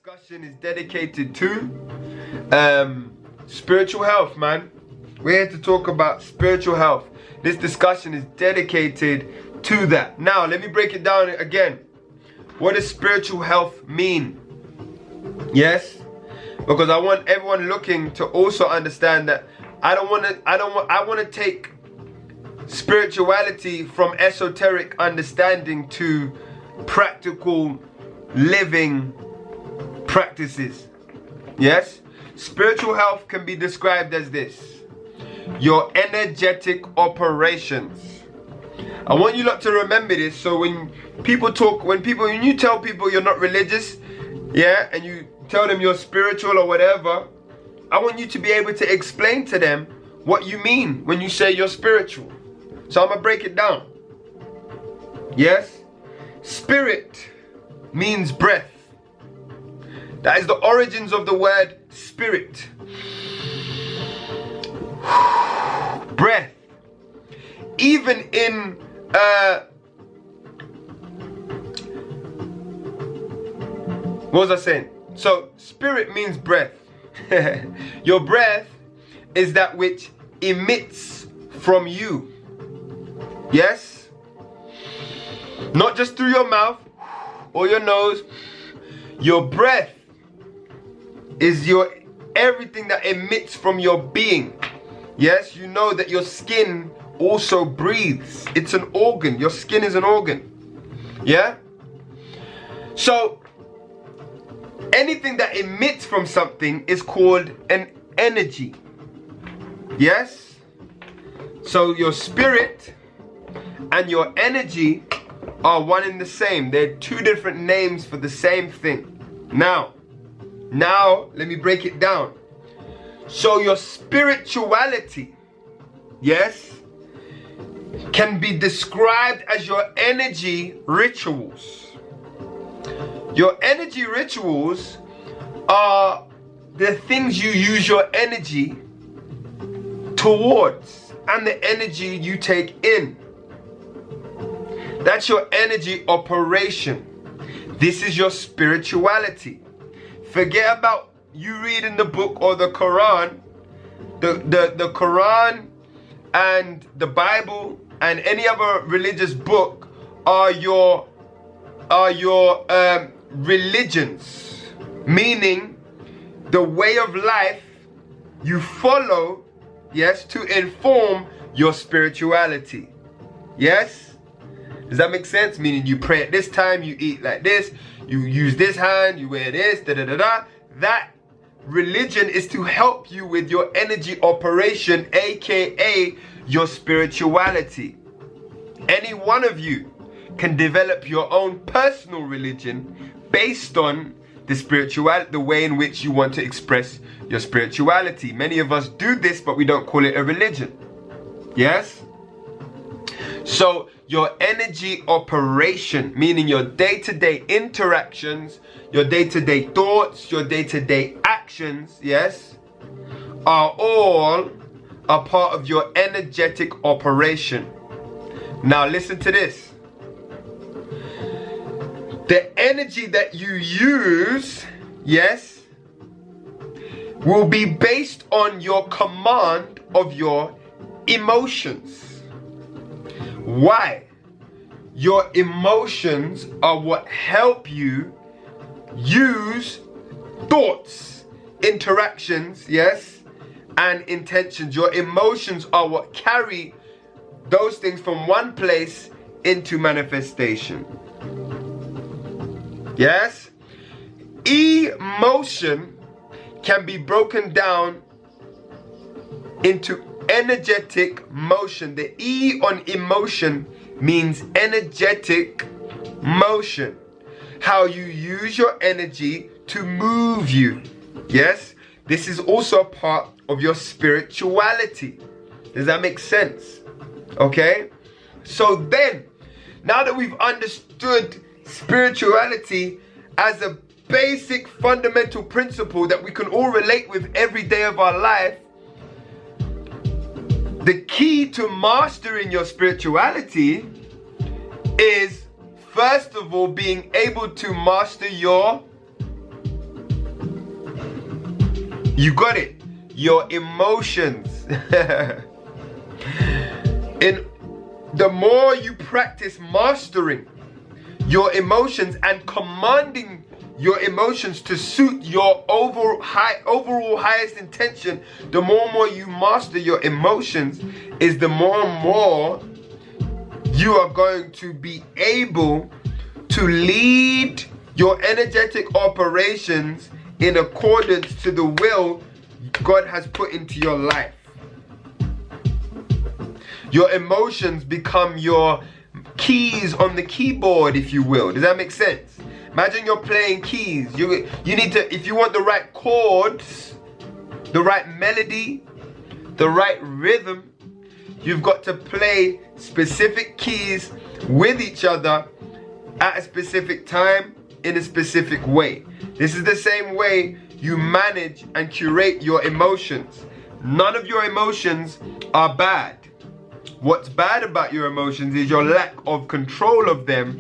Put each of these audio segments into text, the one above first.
discussion is dedicated to spiritual health, man. We're here to talk about spiritual health. This discussion is dedicated to that. Now, let me break it down again. What does spiritual health mean? Yes, because I want everyone looking to also understand that I want to take spirituality from esoteric understanding to practical living practices. Yes, spiritual health can be described as this: your energetic operations. I want you lot to remember this, so when you tell people you're not religious, yeah, and you tell them you're spiritual or whatever, I want you to be able to explain to them what you mean when you say you're spiritual. So I'm gonna break it down. Yes, spirit means breath. That is the origins of the word spirit. Breath. Even in what was I saying? So spirit means breath. Your breath is that which emits from you. Yes? Not just through your mouth or your nose. Your breath is everything that emits from your being. Yes, you know that your skin also breathes. It's an organ. Your skin is an organ. Yeah? So anything that emits from something is called an energy. Yes? So your spirit and your energy are one and the same. They're two different names for the same thing. Now, let me break it down. So your spirituality, yes, can be described as your energy rituals. Your energy rituals are the things you use your energy towards and the energy you take in. That's your energy operation. This is your spirituality. Forget about you reading the book or the Quran. The Quran and the Bible and any other religious book are your religions, meaning the way of life you follow, yes, to inform your spirituality. Yes? Does that make sense? Meaning you pray at this time, you eat like this, you use this hand, you wear this, da-da-da-da. That religion is to help you with your energy operation, aka your spirituality. Any one of you can develop your own personal religion based on the way in which you want to express your spirituality. Many of us do this, but we don't call it a religion. Yes? So your energy operation, meaning your day-to-day interactions, your day-to-day thoughts, your day-to-day actions, yes, are all a part of your energetic operation. Now listen to this. The energy that you use, yes, will be based on your command of your emotions. Why? Your emotions are what help you use thoughts, interactions, yes, and intentions. Your emotions are what carry those things from one place into manifestation. Yes? Emotion can be broken down into energetic motion. The E on emotion means energetic motion. How you use your energy to move you. Yes? This is also a part of your spirituality. Does that make sense? Okay? So then, now that we've understood spirituality as a basic fundamental principle that we can all relate with every day of our life, the key to mastering your spirituality is, first of all, being able to master your You got it. Your emotions. The more you practice mastering your emotions and commanding your emotions to suit your overall highest intention, the more and more you master your emotions, is the more and more you are going to be able to lead your energetic operations in accordance to the will God has put into your life. Your emotions become your keys on the keyboard, if you will. Does that make sense? Imagine you're playing keys. You need to, if you want the right chords, the right melody, the right rhythm, you've got to play specific keys with each other at a specific time in a specific way. This is the same way you manage and curate your emotions. None of your emotions are bad. What's bad about your emotions is your lack of control of them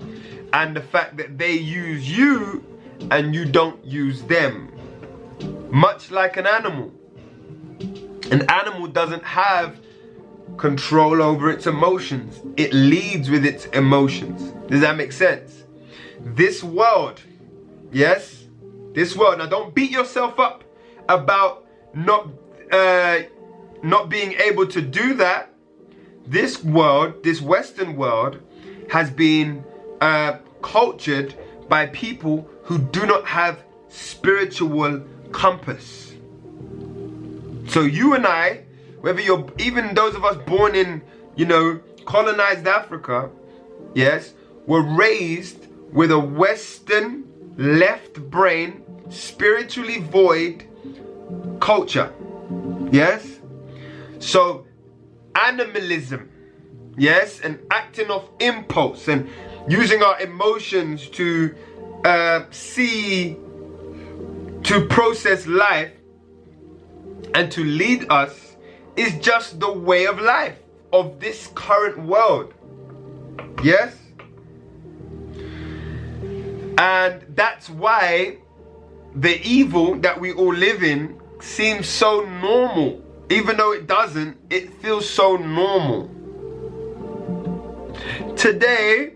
and the fact that they use you and you don't use them. Much like an animal. An animal doesn't have control over its emotions. It leads with its emotions. Does that make sense? This world, yes? This world, now don't beat yourself up about not being able to do that. This world, this Western world, has been cultured by people who do not have spiritual compass. So you and I, whether you're, even those of us born in, colonized Africa, yes, were raised with a Western left brain, spiritually void culture. Yes? So animalism, yes, and acting off impulse and using our emotions to process life and to lead us is just the way of life of this current world. Yes? And that's why the evil that we all live in seems so normal. Even though it doesn't, it feels so normal. Today,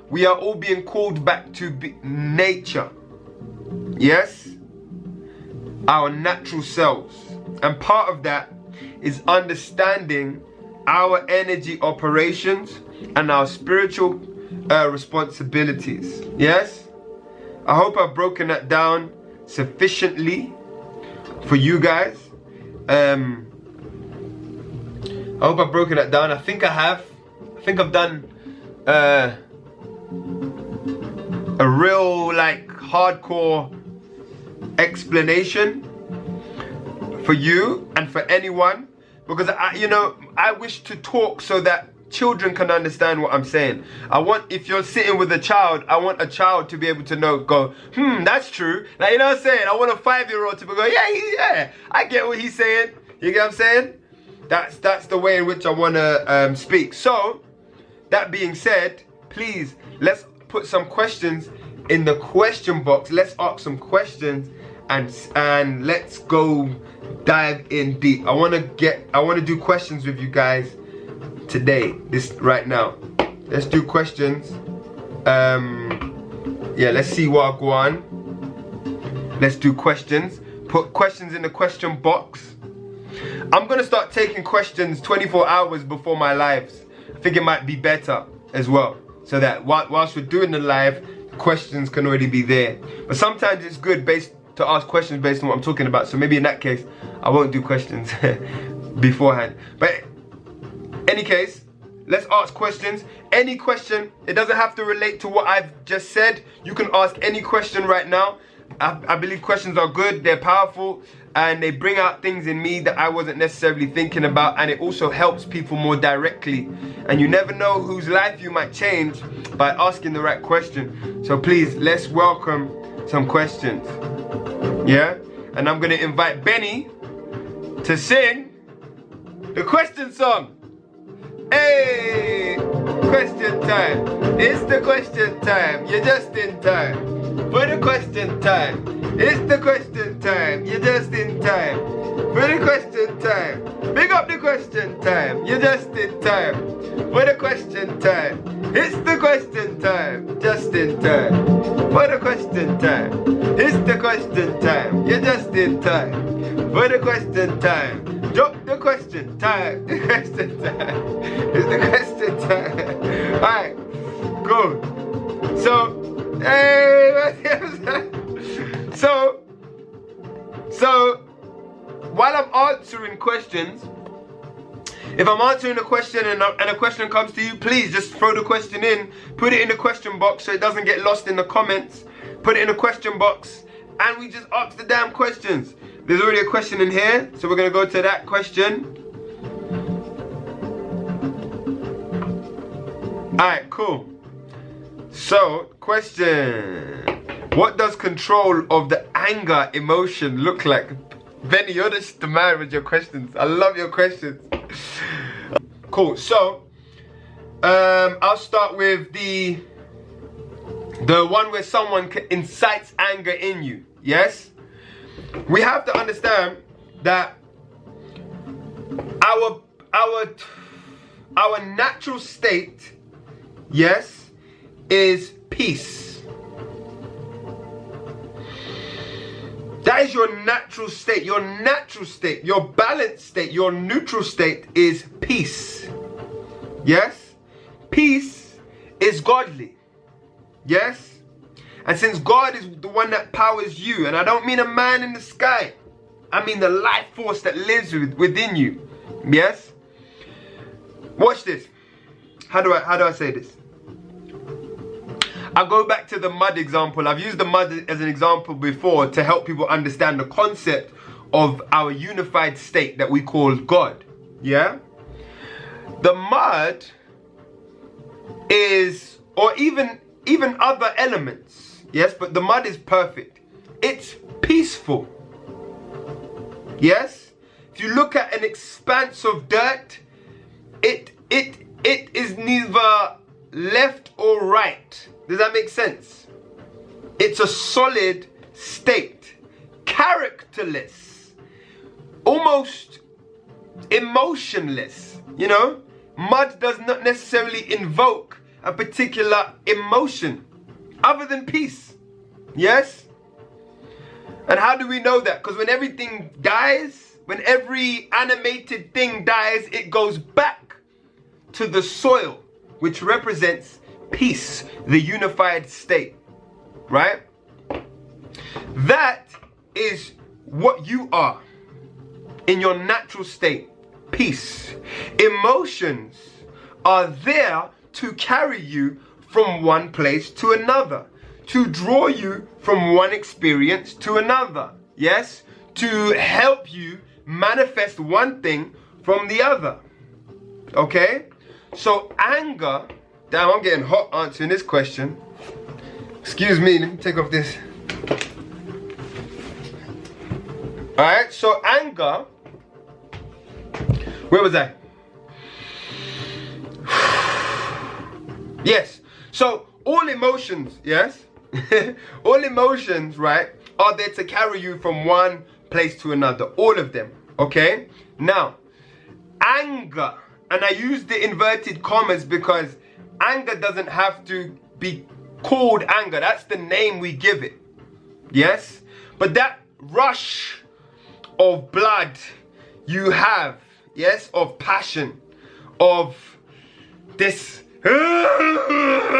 we are all being called back to nature. Yes? Our natural selves. And part of that is understanding our energy operations and our spiritual responsibilities. Yes? I hope I've broken that down sufficiently for you guys. I hope I've broken that down. I think I have. I think I've done a real hardcore explanation for you and for anyone, because I wish to talk so that children can understand what I'm saying. If you're sitting with a child, I want a child to be able to go, that's true. Like, you know what I'm saying? I want a 5-year-old to go, yeah, I get what he's saying. You get what I'm saying? That's the way in which I want to speak. So, that being said, please, let's put some questions in the question box. Let's ask some questions and let's go dive in deep. I want to do questions with you guys today, right now. Let's do questions. Yeah, let's see what go on. Let's do questions. Put questions in the question box. I'm gonna start taking questions 24 hours before my lives. I think it might be better as well, so that whilst we're doing the live, questions can already be there. But sometimes it's good to ask questions based on what I'm talking about. So maybe in that case, I won't do questions beforehand. But any case, let's ask questions. Any question, it doesn't have to relate to what I've just said. You can ask any question right now. I believe questions are good, they're powerful, and they bring out things in me that I wasn't necessarily thinking about, and it also helps people more directly. And you never know whose life you might change by asking the right question. So please, let's welcome some questions. Yeah? And I'm gonna invite Benny to sing the question song. Hey, question time. It's the question time. You're just in time for the question time. It's the question time. You're just in time time. Big up the question time. You just in time for the question time. It's the question time. Just in time for the question time. It's the question time. You just in time for the question time. Drop the question time. The question time. It's the question time. Alright, cool. So, hey, so while I'm answering questions, if I'm answering a question and a question comes to you, please just throw the question in, put it in the question box so it doesn't get lost in the comments. Put it in the question box and we just ask the damn questions. There's already a question in here, so we're gonna go to that question. Alright, cool. So, question. What does control of the anger emotion look like? Benny, you're just the man with your questions. I love your questions. Cool. So, I'll start with the one where someone incites anger in you. Yes? We have to understand that our natural state, yes, is peace. That is your natural state. Your natural state, your balanced state, your neutral state is peace. Yes? Peace is godly. Yes? And since God is the one that powers you, and I don't mean a man in the sky, I mean the life force that lives within you. Yes? Watch this. How do I say this? I'll go back to the mud example. I've used the mud as an example before to help people understand the concept of our unified state that we call God. Yeah? The mud is, or even other elements, yes, but the mud is perfect. It's peaceful. Yes? If you look at an expanse of dirt, it is neither left or right. Does that make sense? It's a solid state, characterless, almost emotionless. You know, mud does not necessarily invoke a particular emotion other than peace. Yes? And how do we know that? Because when everything dies, when every animated thing dies, it goes back to the soil, which represents peace, the unified state, right? That is what you are in your natural state, peace. Emotions are there to carry you from one place to another, to draw you from one experience to another, yes? To help you manifest one thing from the other, okay? So anger, damn, I'm getting hot answering this question. Excuse me, let me take off this. Alright, so anger, where was I? Yes, so all emotions, yes? All emotions, right, are there to carry you from one place to another, all of them, okay? Now, anger, and I use the inverted commas because anger doesn't have to be called anger. That's the name we give it. Yes? But that rush of blood you have, yes, of passion, of this, you know,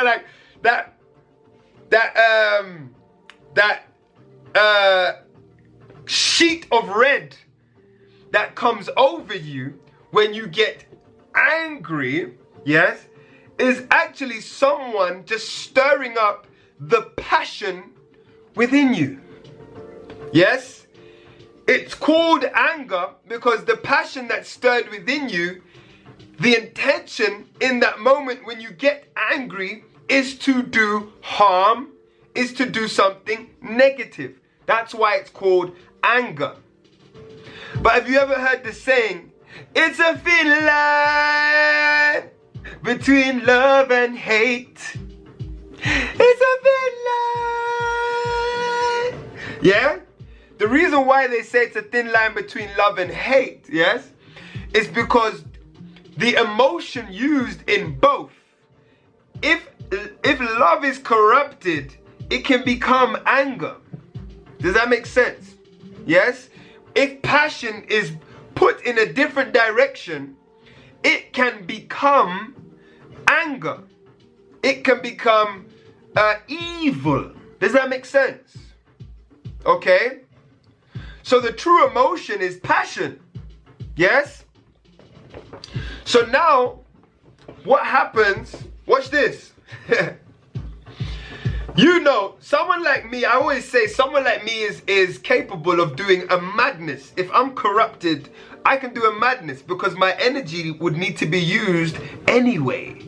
like that sheet of red that comes over you when you get angry, yes, is actually someone just stirring up the passion within you. Yes? It's called anger because the passion that's stirred within you, the intention in that moment when you get angry is to do harm, is to do something negative. That's why it's called anger. But have you ever heard the saying, it's a thin line between love and hate. It's a thin line. Yeah? the reason why they say it's a thin line between love and hate, yes, is because the emotion used in both. If love is corrupted, it can become anger. Does that make sense? Yes? If passion is put in a different direction, it can become anger. It can become evil. Does that make sense? Okay? So the true emotion is passion. Yes? So now, what happens? Watch this. You know, someone like me, I always say someone like me is capable of doing a madness. If I'm corrupted, I can do a madness because my energy would need to be used anyway.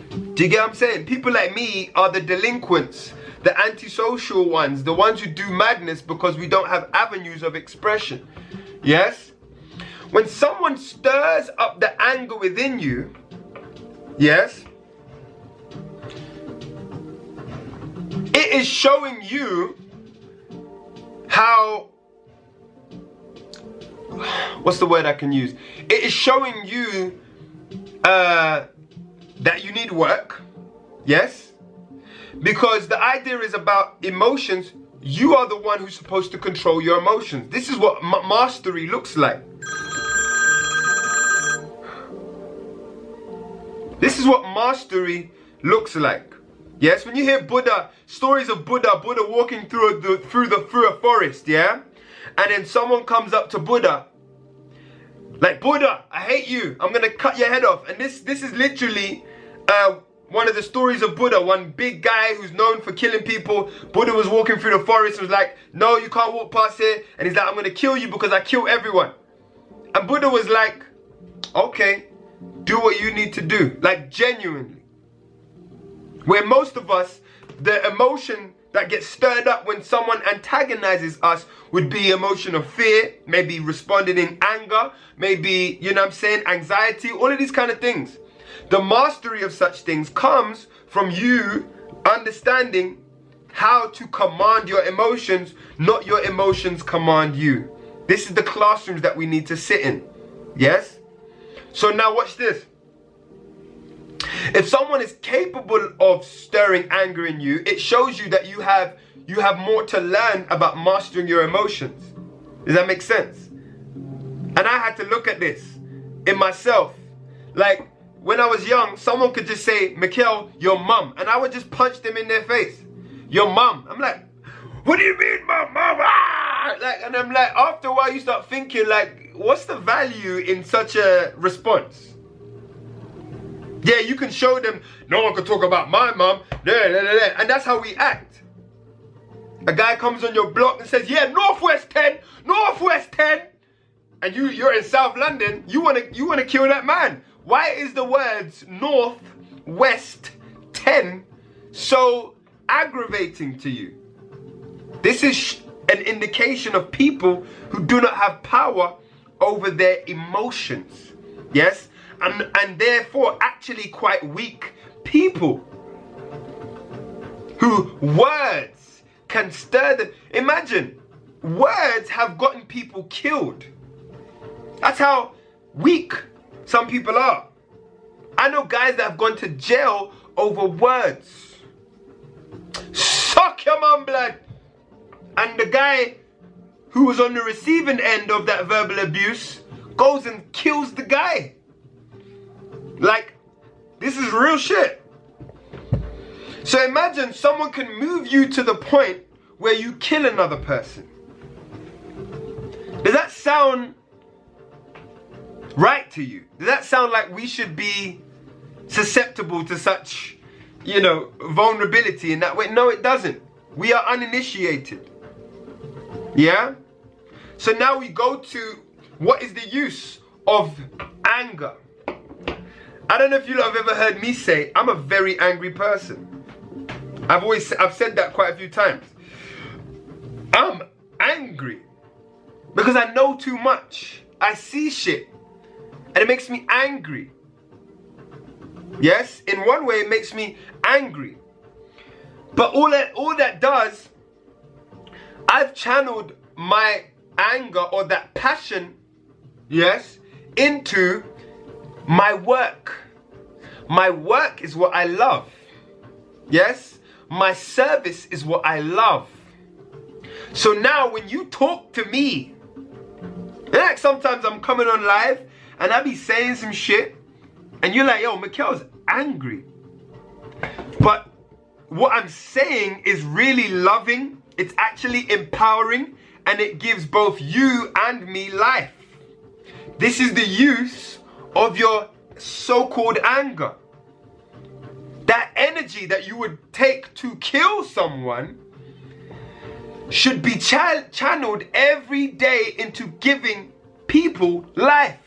Do you get what I'm saying? People like me are the delinquents, the antisocial ones, the ones who do madness because we don't have avenues of expression. Yes? When someone stirs up the anger within you, yes, it is showing you how, what's the word I can use? It is showing you that you need work, yes? Because the idea is about emotions. You are the one who's supposed to control your emotions. This is what mastery looks like. This is what mastery looks like. Yes, when you hear Buddha, stories of Buddha walking through a forest, yeah? And then someone comes up to Buddha, like, Buddha, I hate you. I'm going to cut your head off. And this is literally one of the stories of Buddha. One big guy who's known for killing people. Buddha was walking through the forest and was like, no, you can't walk past here. And he's like, I'm going to kill you because I kill everyone. And Buddha was like, okay, do what you need to do. Like, genuinely. Where most of us, the emotion that gets stirred up when someone antagonizes us would be emotion of fear, maybe responding in anger, maybe, you know what I'm saying, anxiety, all of these kind of things. The mastery of such things comes from you understanding how to command your emotions, not your emotions command you. This is the classrooms that we need to sit in. Yes? So now watch this. If someone is capable of stirring anger in you, it shows you that you have more to learn about mastering your emotions. Does that make sense? And I had to look at this in myself. Like, when I was young, someone could just say, Mikel, your mum. And I would just punch them in their face. Your mum. I'm like, what do you mean, my mum? Ah! Like, and I'm like, after a while, you start thinking, like, what's the value in such a response? Yeah, you can show them, no one can talk about my mum, and that's how we act. A guy comes on your block and says, yeah, Northwest 10, Northwest 10. And you're in South London, you wanna kill that man. Why is the words North, West, 10 so aggravating to you? This is an indication of people who do not have power over their emotions. Yes? And therefore actually quite weak people. Who words can stir them. Imagine, words have gotten people killed. That's how weak some people are. I know guys that have gone to jail over words. Suck your mum blood. And the guy who was on the receiving end of that verbal abuse goes and kills the guy. Like, this is real shit. So imagine someone can move you to the point where you kill another person. Does that sound right to you? Does that sound like we should be susceptible to such, you know, vulnerability in that way? No, it doesn't. We are uninitiated. Yeah? So now we go to what is the use of anger. I don't know if you have ever heard me say, I'm a very angry person. I've said that quite a few times. I'm angry because I know too much. I see shit and it makes me angry. Yes, in one way it makes me angry. But all that does, I've channeled my anger or that passion, yes, into my work. My work is what I love. Yes, my service is what I love. So now when you talk to me, like sometimes I'm coming on live and I be saying some shit and you're like, yo, Mikel's angry. But what I'm saying is really loving, it's actually empowering, and it gives both you and me life. This is the use of your so-called anger. That energy that you would take to kill someone should be channeled every day into giving people life.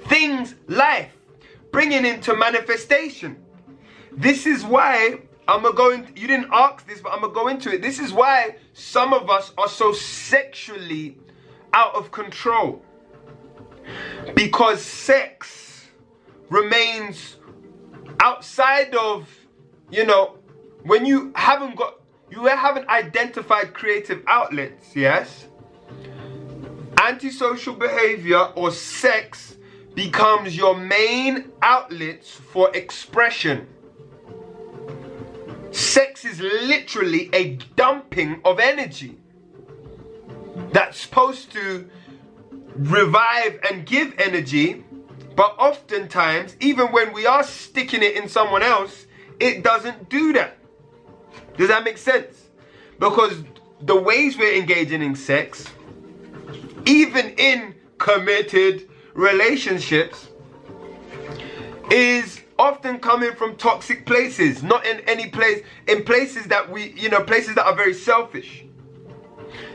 Things life, bringing into manifestation. This is why you didn't ask this, but I'm gonna go into it. This is why some of us are so sexually out of control. Because sex remains outside of, when you haven't identified creative outlets, yes? Antisocial behavior or sex becomes your main outlets for expression. Sex is literally a dumping of energy that's supposed to revive and give energy, but oftentimes, even when we are sticking it in someone else, it doesn't do that. Does that make sense? Because the ways we're engaging in sex, even in committed relationships, is often coming from toxic places, not in any place, in places that places that are very selfish,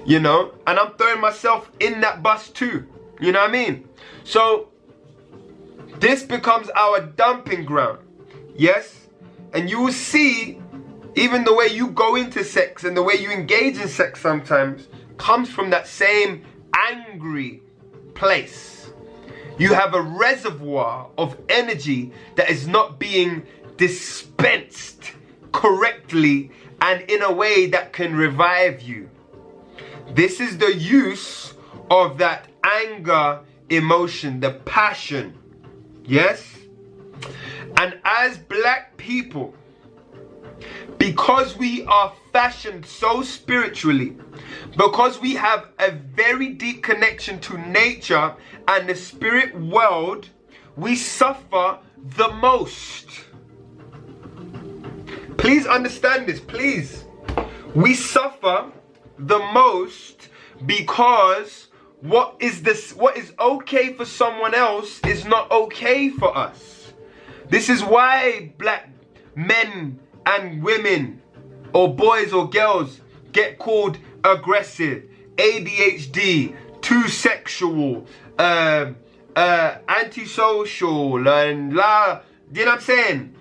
and I'm throwing myself in that bus too, you know what I mean? So this becomes our dumping ground, yes? And you will see, even the way you go into sex and the way you engage in sex sometimes comes from that same angry place. You have a reservoir of energy that is not being dispensed correctly and in a way that can revive you. This is the use of that anger emotion, the passion. Yes? And as black people, because we are fashioned so spiritually, because we have a very deep connection to nature and the spirit world, we suffer the most. Please understand this, please. We suffer the most because what is okay for someone else is not okay for us. This is why black men and women, or boys or girls, get called aggressive, ADHD, too sexual, antisocial, and you know what I'm saying?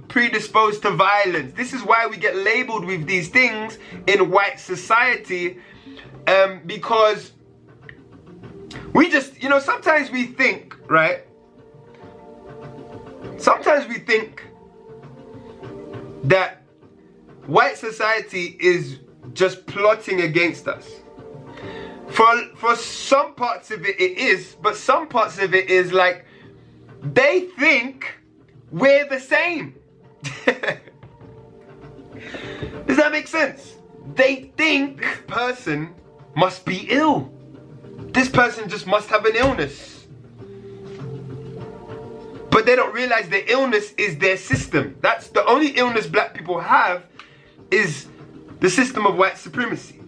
Predisposed to violence. This is why we get labeled with these things in white society, because we just, sometimes we think, right? Sometimes we think that white society is just plotting against us. For some parts of it is, but some parts of it is like they think we're the same. Does that make sense? They think this person must be ill. This person just must have an illness. But they don't realize the illness is their system. That's the only illness black people have, is the system of white supremacy.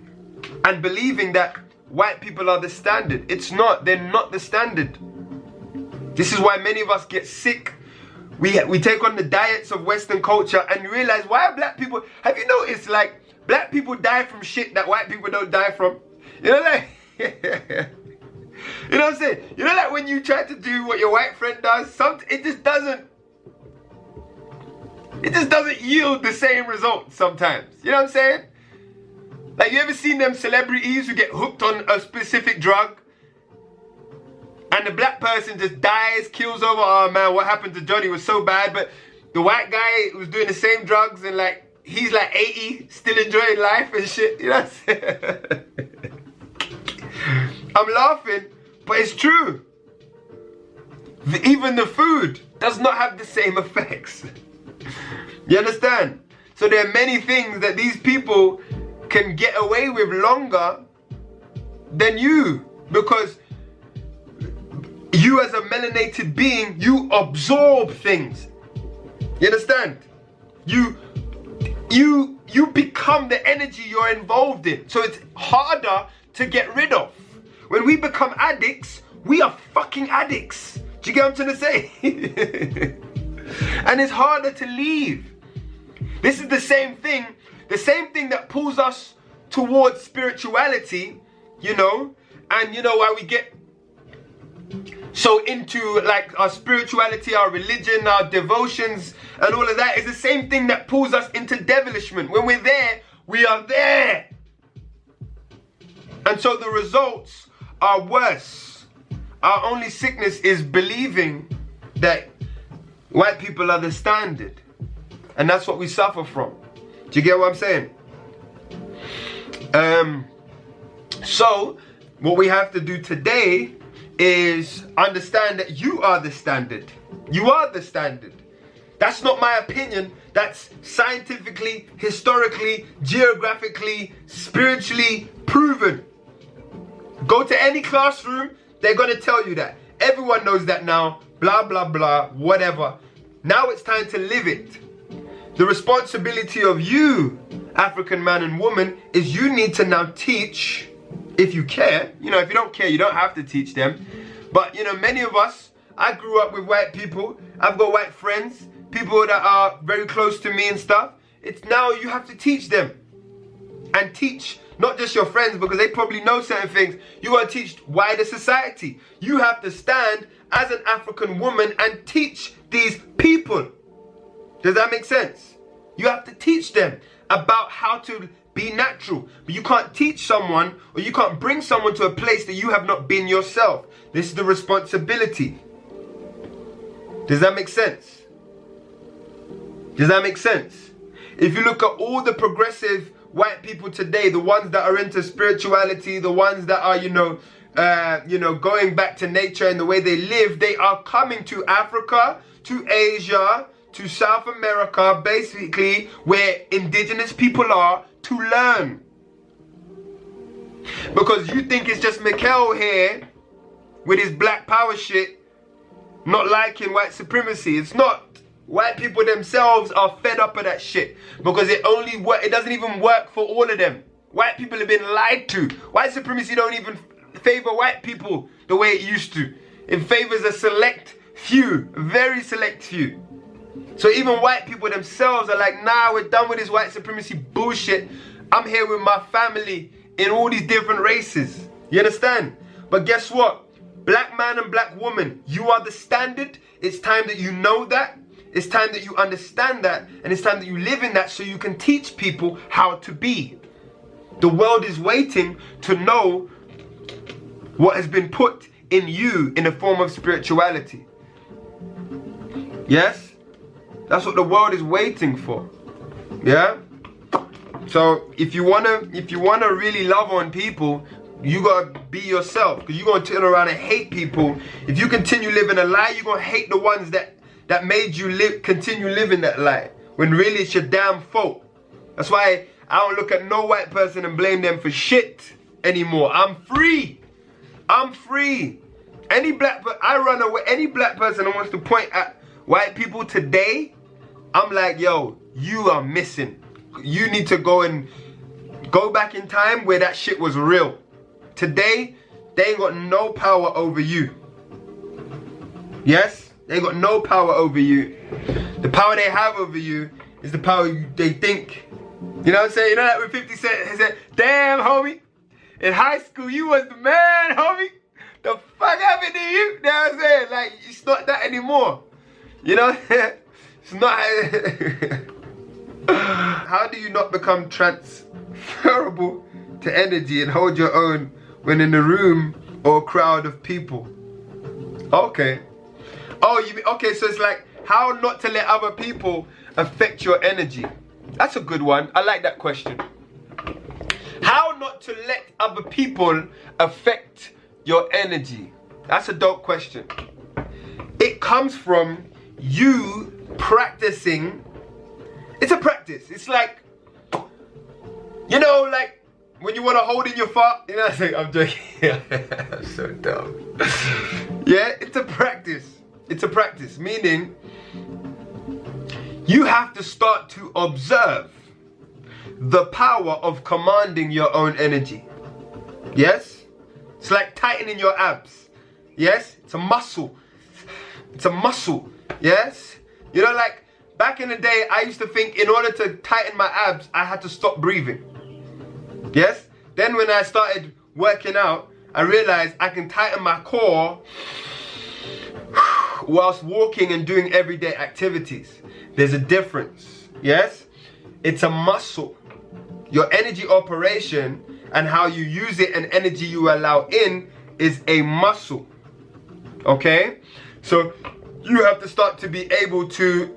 And believing that white people are the standard. It's not. They're not the standard. This is why many of us get sick. We take on the diets of Western culture and realize, why are black people... Have you noticed, like, black people die from shit that white people don't die from? You know, like... You know what I'm saying? You know, like when you try to do what your white friend does, it just doesn't yield the same results sometimes. You know what I'm saying? Like, you ever seen them celebrities who get hooked on a specific drug and the black person just dies, kills over, oh man, what happened to Johnny was so bad, but the white guy was doing the same drugs and like he's like 80, still enjoying life and shit. You know what I'm saying? I'm laughing, but it's true. Even the food does not have the same effects. You understand? So there are many things that these people can get away with longer than you, because you as a melanated being, you absorb things. You understand? You become the energy you're involved in. So it's harder to get rid of. When we become addicts, we are fucking addicts. Do you get what I'm trying to say? And it's harder to leave. This is the same thing that pulls us towards spirituality, you know, and you know why we get so into like our spirituality, our religion, our devotions, and all of that is the same thing that pulls us into devilishment. When we're there, we are there. And so the results are worse. Our only sickness is believing that white people are the standard. And that's what we suffer from. Do you get what I'm saying? So what we have to do today is understand that you are the standard. You are the standard. That's not my opinion. That's scientifically, historically, geographically, spiritually proven. Go to any classroom, they're going to tell you that. Everyone knows that now. Blah, blah, blah, whatever. Now it's time to live it. The responsibility of you, African man and woman, is you need to now teach, if you care. You know, if you don't care, you don't have to teach them. But, you know, many of us, I grew up with white people. I've got white friends, people that are very close to me and stuff. It's now you have to teach them. And teach not just your friends, because they probably know certain things. You got to teach wider society. You have to stand as an African woman and teach these people. Does that make sense? You have to teach them about how to be natural. But you can't teach someone, or you can't bring someone to a place that you have not been yourself. This is the responsibility. Does that make sense? Does that make sense? If you look at all the progressive white people today, the ones that are into spirituality, the ones that are, going back to nature and the way they live, they are coming to Africa, to Asia, to South America, basically where indigenous people are, to learn. Because you think it's just Mikel here with his black power shit, not liking white supremacy. It's not. White people themselves are fed up of that shit, because it doesn't even work for all of them. White people have been lied to. White supremacy don't even favor white people the way it used to. It favors a select few, a very select few. So even white people themselves are like, nah, we're done with this white supremacy bullshit. I'm here with my family in all these different races. You understand? But guess what? Black man and black woman, you are the standard. It's time that you know that. It's time that you understand that. And it's time that you live in that so you can teach people how to be. The world is waiting to know what has been put in you in the form of spirituality. Yes? That's what the world is waiting for. Yeah? So if you wanna really love on people, you gotta be yourself, because you're gonna turn around and hate people. If you continue living a lie, you're gonna hate the ones that made you continue living that lie, when really it's your damn fault. That's why I don't look at no white person and blame them for shit anymore. I'm free. I'm free. Any black person that wants to point at white people today, I'm like, yo, you are missing. You need to go back in time where that shit was real. Today, they ain't got no power over you. Yes? They ain't got no power over you. The power they have over you is the power they think. You know what I'm saying? You know that when 50 Cent, he said, damn, homie, in high school, you was the man, homie. The fuck happened to you? You know what I'm saying? Like, it's not that anymore. You know? It's not. How do you not become transferable to energy and hold your own when in a room or a crowd of people? Okay. Oh, okay, so it's like how not to let other people affect your energy. That's a good one. I like that question. How not to let other people affect your energy? That's a dope question. It comes from you practicing. It's a practice. It's like, you know, like when you want to hold in your fart. You know what I'm saying? I'm joking. I'm so dumb. Yeah, it's a practice. It's a practice, meaning you have to start to observe the power of commanding your own energy. Yes? It's like tightening your abs. Yes? It's a muscle. It's a muscle. Yes? You know, like back in the day, I used to think in order to tighten my abs, I had to stop breathing. Yes? Then when I started working out, I realized I can tighten my core whilst walking and doing everyday activities. There's a difference. Yes? It's a muscle. Your energy operation and how you use it and energy you allow in is a muscle. Okay? So you have to start to be able to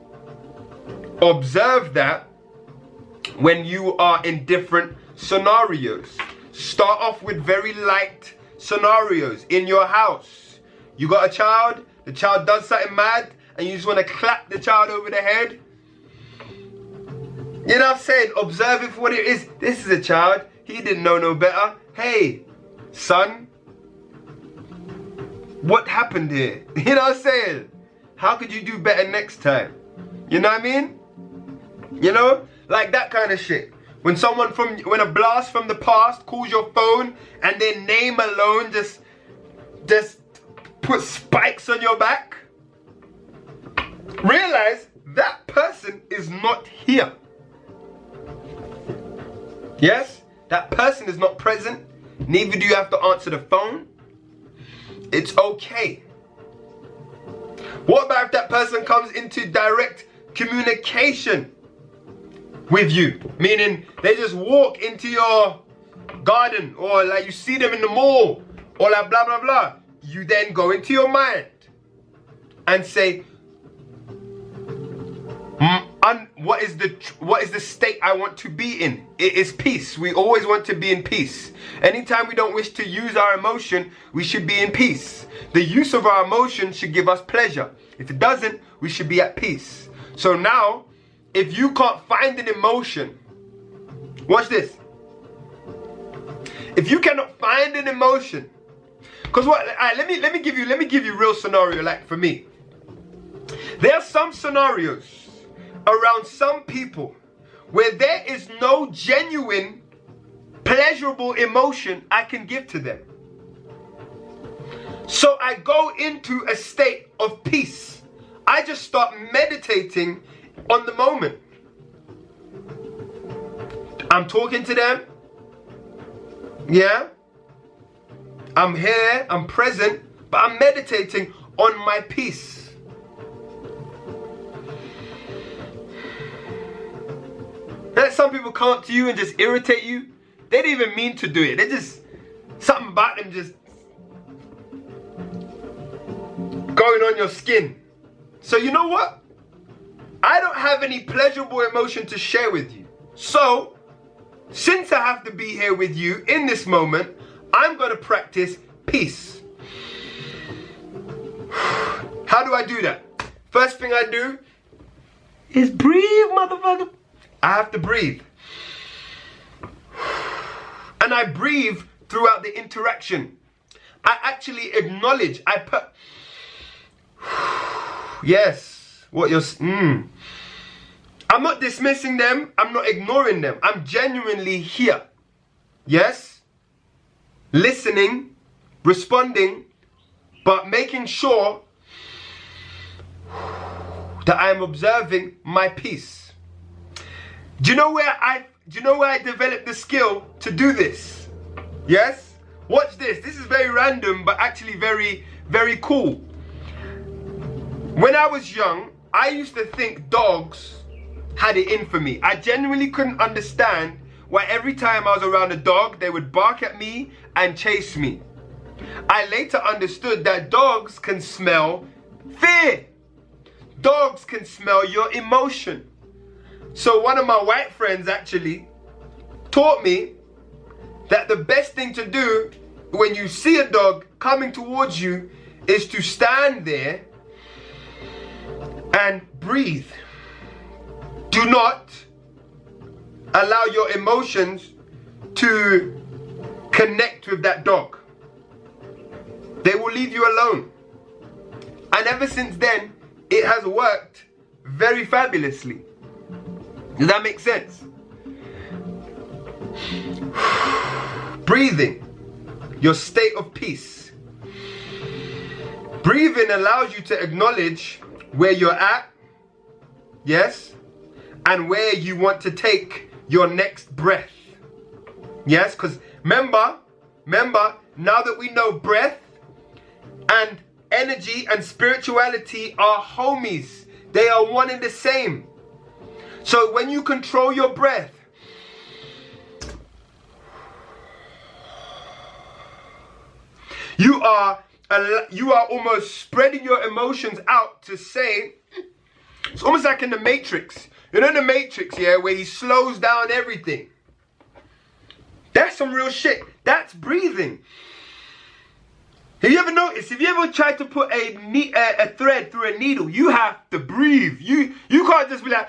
observe that when you are in different scenarios. Start off with very light scenarios in your house. You got a child, the child does something mad, and you just want to clap the child over the head. You know what I'm saying? Observe it for what it is. This is a child. He didn't know no better. Hey, son, what happened here? You know what I'm saying? How could you do better next time? You know what I mean? You know? Like that kind of shit. When when a blast from the past calls your phone and their name alone just put spikes on your back, realize that person is not here. Yes? That person is not present. Neither do you have to answer the phone. It's okay. What about if that person comes into direct communication with you? Meaning they just walk into your garden, or like you see them in the mall, or like blah blah blah. You then go into your mind and say, what is the state I want to be in? It is peace. We always want to be in peace. Anytime we don't wish to use our emotion, we should be in peace. The use of our emotion should give us pleasure. If it doesn't, we should be at peace. So now, if you can't find an emotion, watch this. If you cannot find an emotion, because what? Let me give you real scenario. Like for me, there are some scenarios around some people where there is no genuine pleasurable emotion I can give to them. So I go into a state of peace. I just start meditating on the moment. I'm talking to them. Yeah. I'm here, I'm present, but I'm meditating on my peace. And some people come up to you and just irritate you. They didn't even mean to do it. They just, something about them just going on your skin. So you know what? I don't have any pleasurable emotion to share with you. So, since I have to be here with you in this moment, I'm going to practice peace. How do I do that? First thing I do is breathe, motherfucker. I have to breathe. And I breathe throughout the interaction. I actually acknowledge. I put... Yes. What you're... I'm not dismissing them. I'm not ignoring them. I'm genuinely here. Yes? Listening, responding, but making sure that I am observing my peace. Do you know where I developed the skill to do this? Yes? Watch this. This is very random, but actually very, very cool. When I was young, I used to think dogs had it in for me. I genuinely couldn't understand why every time I was around a dog, they would bark at me and chase me. I later understood that dogs can smell fear. Dogs can smell your emotion. So one of my white friends actually taught me that the best thing to do when you see a dog coming towards you is to stand there and breathe. Do not allow your emotions to connect with that dog. They will leave you alone. And ever since then, it has worked very fabulously. Does that make sense? Breathing, your state of peace. Breathing allows you to acknowledge where you're at, yes, and where you want to take your next breath. Yes, because remember, now that we know breath and energy and spirituality are homies, they are one and the same. So when you control your breath, you are almost spreading your emotions out to say, it's almost like in the Matrix. You know in the Matrix, yeah, where he slows down everything. That's some real shit. That's breathing. Have you ever noticed, if you ever tried to put a thread through a needle, you have to breathe. You can't just be like,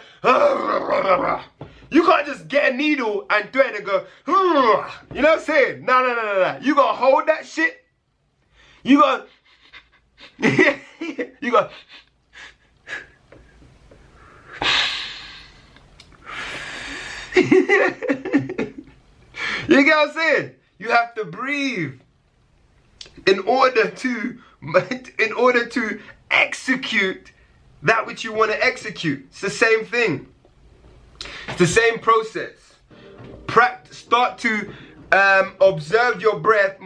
you can't just get a needle and thread and go, you know what I'm saying? No. You gotta hold that shit. You gotta, you gotta, you get what I'm saying? You have to breathe in order to execute that which you want to execute. It's the same thing. It's the same process. Start to observe your breath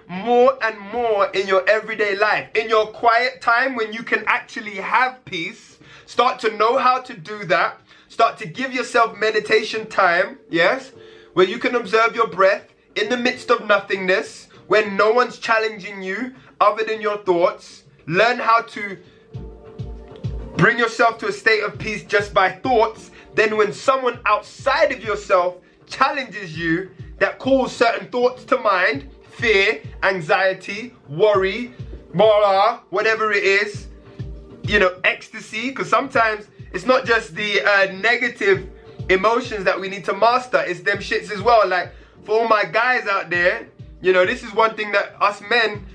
more and more in your everyday life. In your quiet time when you can actually have peace, start to know how to do that. Start to give yourself meditation time, yes, where you can observe your breath in the midst of nothingness, when no one's challenging you other than your thoughts. Learn how to bring yourself to a state of peace just by thoughts. Then when someone outside of yourself challenges you, that calls certain thoughts to mind, fear, anxiety, worry, whatever it is, you know, ecstasy, because sometimes it's not just the negative emotions that we need to master, it's them shits as well. Like, for all my guys out there, you know, this is one thing that us men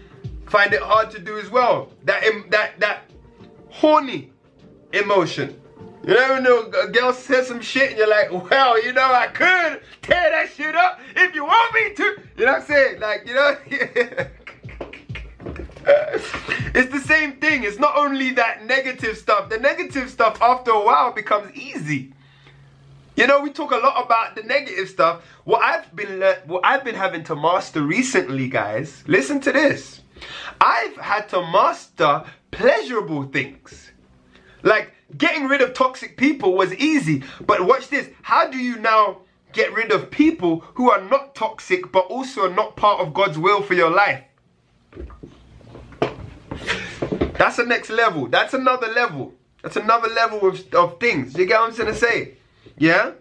find it hard to do as well. That horny emotion. You never know, a girl says some shit and you're like, well, you know, I could tear that shit up if you want me to. You know what I'm saying? Like, you know, it's the same thing. It's not only that negative stuff. The negative stuff after a while becomes easy. You know, we talk a lot about the negative stuff. What I've been having to master recently, guys, listen to this. I've had to master pleasurable things. Like, getting rid of toxic people was easy. But watch this. How do you now get rid of people who are not toxic but also not part of God's will for your life? That's the next level. That's another level. That's another level of things. You get what I'm trying to say? Yeah?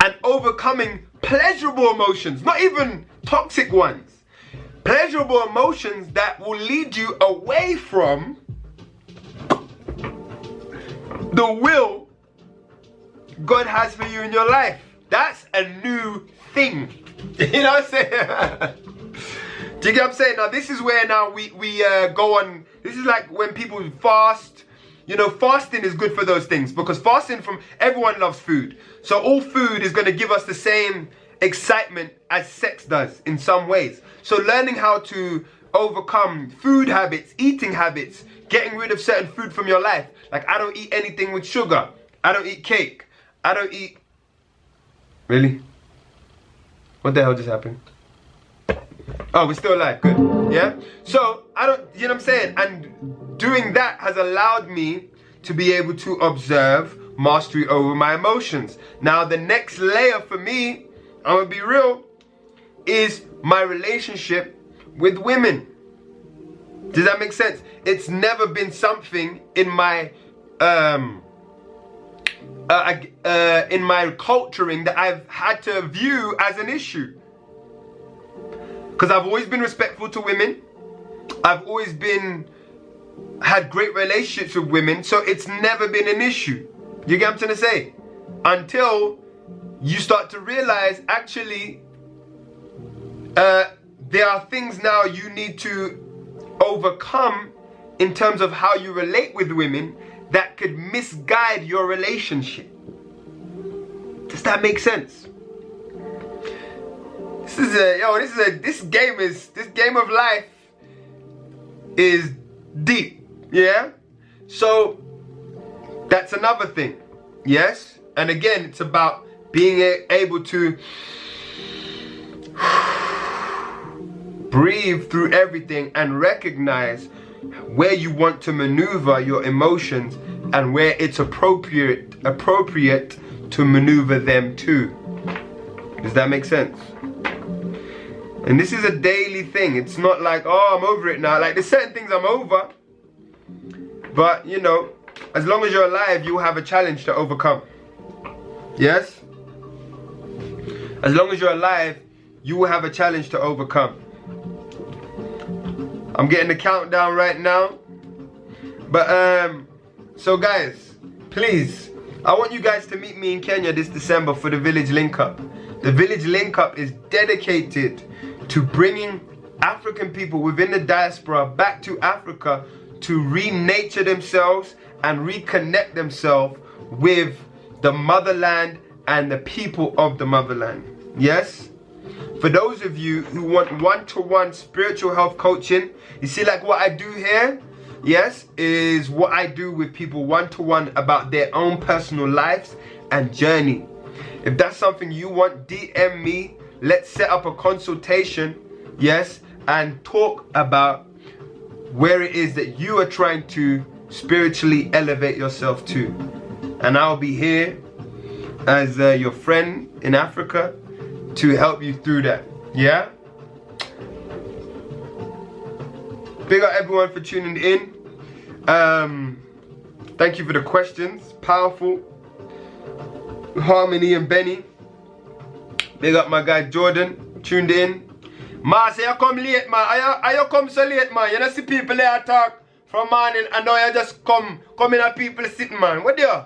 And overcoming pleasurable emotions, not even toxic ones. Pleasurable emotions that will lead you away from the will God has for you in your life. That's a new thing. You know what I'm saying? Do you get what I'm saying? Now this is where now we go on. This is like when people fast. You know, fasting is good for those things, because fasting, from everyone loves food. So all food is going to give us the same excitement as sex does in some ways. So learning how to overcome food habits, eating habits, getting rid of certain food from your life. Like, I don't eat anything with sugar. I don't eat cake. I don't eat... Really? What the hell just happened? Oh, we're still alive. Good. Yeah? So, I don't... You know what I'm saying? And doing that has allowed me to be able to observe mastery over my emotions. Now, the next layer for me, I'm going to be real, is my relationship with women. Does that make sense? It's never been something in my in my culturing that I've had to view as an issue. Because I've always been respectful to women. I've always had great relationships with women, so it's never been an issue. You get what I'm trying to say? Until you start to realize, actually, there are things now you need to overcome in terms of how you relate with women that could misguide your relationship. Does that make sense? This game of life is deep, yeah? So that's another thing, yes? And again, it's about being able to breathe through everything and recognize where you want to maneuver your emotions and where it's appropriate to maneuver them too. Does that make sense? And this is a daily thing. It's not like, oh, I'm over it now. Like, there's certain things I'm over. But, you know, as long as you're alive, you will have a challenge to overcome. Yes? As long as you're alive, you will have a challenge to overcome. I'm getting the countdown right now. But, so guys, please, I want you guys to meet me in Kenya this December for the Village Link Up. The Village Link Up is dedicated to bringing African people within the diaspora back to Africa to renature themselves and reconnect themselves with the motherland and the people of the motherland. Yes? For those of you who want one-to-one spiritual health coaching, you see, like what I do here, yes, is what I do with people one-to-one about their own personal lives and journey. If that's something you want, DM me. Let's set up a consultation, yes, and talk about where it is that you are trying to spiritually elevate yourself to. And I'll be here as your friend in Africa to help you through that. Yeah? Big up everyone for tuning in. Thank you for the questions. Powerful. Harmony and Benny. Big up my guy Jordan. Tuned in. Ma, say you come late, man. Are you come so late, man? You don't see people there talk from morning and now you just come in and people sitting, man. What do you?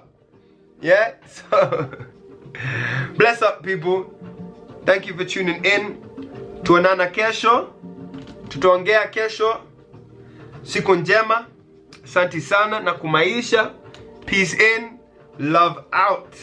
Yeah? So, bless up, people. Thank you for tuning in. Tuonana kesho. Tutaongea kesho. Siku njema. Asante sana na kumaisha. Peace in. Love out.